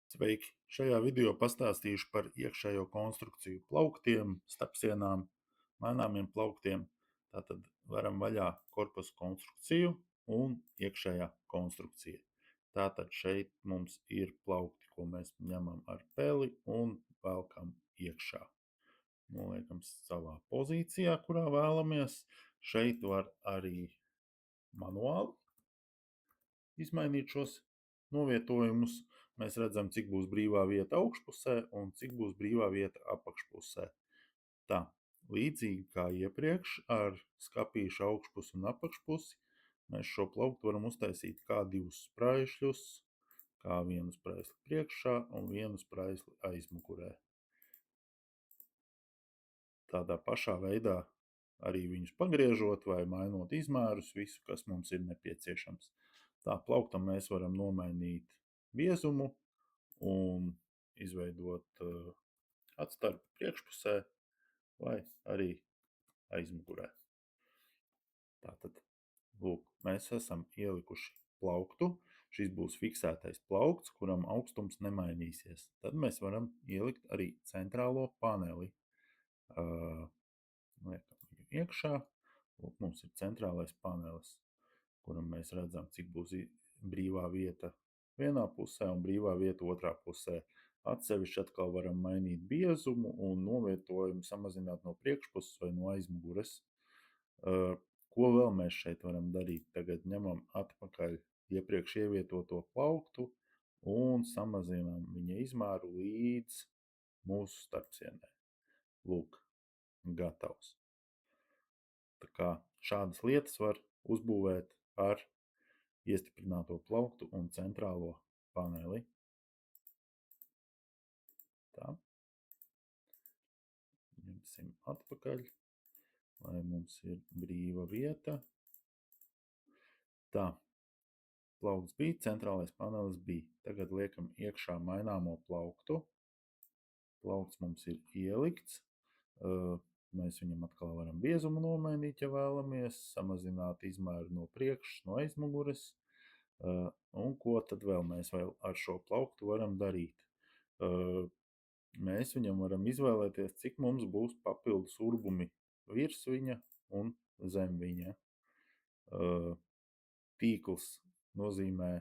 Sveiki! Šajā video pastāstīšu par iekšējo konstrukciju plauktiem, starpsienām, maināmiem plauktiem. Tātad varam vaļā korpusu konstrukciju un iekšējā konstrukcija. Tātad šeit mums ir plaukti, ko mēs ņemam ar peli un velkam iekšā. Noliekam savā pozīcijā, kurā vēlamies. Šeit var arī manuāli izmainīt šos novietojumus. Mēs redzam, cik būs brīvā vieta augšpusē un cik būs brīvā vieta apakšpusē. Tā, līdzīgi kā iepriekš ar skapīšu augšpusi un apakšpusi, mēs šo plauktu varam uztaisīt kā divus spraišļus, kā vienu spraisli priekšā un vienu spraisli aizmugurē. Tādā pašā veidā arī viņus pagriežot vai mainot izmērus, visu, kas mums ir nepieciešams. Tā plauktam mēs varam nomainīt biezumu un izveidot atstarpi priekšpusē vai arī aizmugurē. Tātad, lūk, mēs esam ielikuši plauktu. Šis būs fiksētais plaukts, kuram augstums nemainīsies. Tad mēs varam ielikt arī centrālo paneli. Liekam viņu iekšā. Lūk, mums ir centrālais panelis, kuram mēs redzam, cik būs brīvā vieta vienā pusē un brīvā vieta otrā pusē. Atsevišķi atkal varam mainīt biezumu un novietojumu samazināt no priekšpuses vai no aizmugures. Ko vēl mēs šeit varam darīt? Tagad ņemam atpakaļ iepriekš ievietoto plauktu un samazinām viņa izmēru līdz mūsu starpsienai. Lūk, gatavs. Tā kā šādas lietas var uzbūvēt ar iestiprināto plauktu un centrālo paneli. Tā. Ņemsim atpakaļ, lai mums ir brīva vieta. Tā. Plaukts bija, centrālais panelis bija. Tagad liekam iekšā maināmo plauktu. Plaukts mums ir ielikts. Mēs viņam atkal varam biezumu nomainīt, ja vēlamies, samazināt izmēru no priekšas, no aizmugures. Un ko tad vēl mēs ar šo plauktu varam darīt? Mēs viņam varam izvēlēties, cik mums būs papildus urbumi virs viņa un zem viņa. Tīkls nozīmē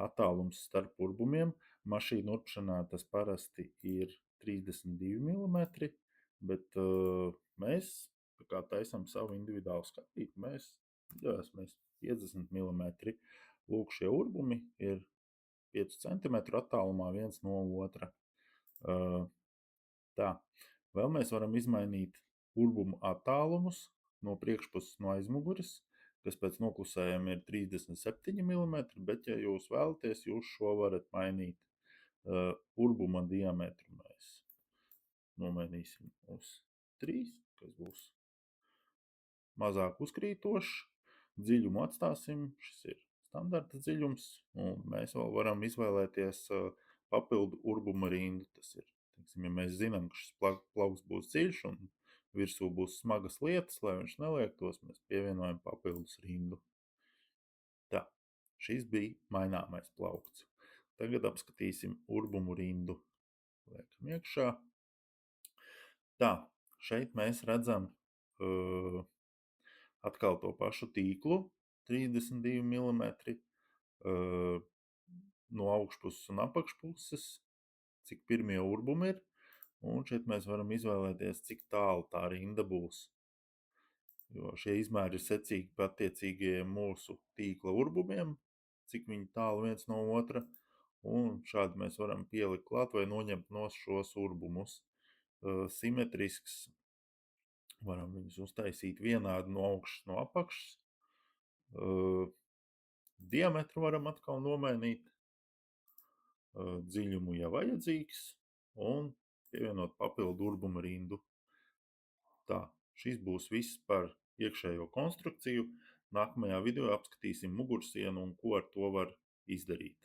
attālums starp urbumiem. Mašīnu urpšanā tas parasti ir 32 mm, bet mēs, kā taisam savu individuālu skatīti, mēs 50 mm. Lūk, šie urbumi ir 5 cm attālumā viens no otra. Tā, vēl mēs varam izmainīt urbumu attālumus no priekšpuses, no aizmugures, kas pēc noklusējuma ir 37 mm, bet, ja jūs vēlaties, jūs šo varat mainīt. Urbuma diametru mēs nomainīsim uz 3, kas būs mazāk uzkrītošs. Dziļumu atstāsim, šis ir standarta dziļums, un mēs vēl varam izvēlēties papildu urbuma rindu. Tas ir, teiksim, ja mēs zinām, ka šis plaukts būs dziļš un virsū būs smagas lietas, lai viņš neliektos, mēs pievienojam papildus rindu. Tā, šis bija maināmais plaukts. Tagad apskatīsim urbumu rindu. Liekam iekšā. Tā, šeit mēs redzam atkal to pašu tīklu, 32 mm, no augšpuses un apakšpuses, cik pirmie urbumi ir. Un šeit mēs varam izvēlēties, cik tālu tā rinda būs. Jo šie izmēri ir secīgi attiecīgajiem mūsu tīkla urbumiem, cik viņi tālu viens no otra. Un šādi mēs varam pielikt klāt vai noņemt no šos urbumus. Simetrisks varam viņus uztaisīt vienādi no augšas, no apakšas. Diametru varam atkal nomainīt. Dziļumu, ja vajadzīgs. Un pievienot papildu urbumu rindu. Tā, šis būs viss par iekšējo konstrukciju. Nākamajā video apskatīsim mugursienu un ko ar to var izdarīt.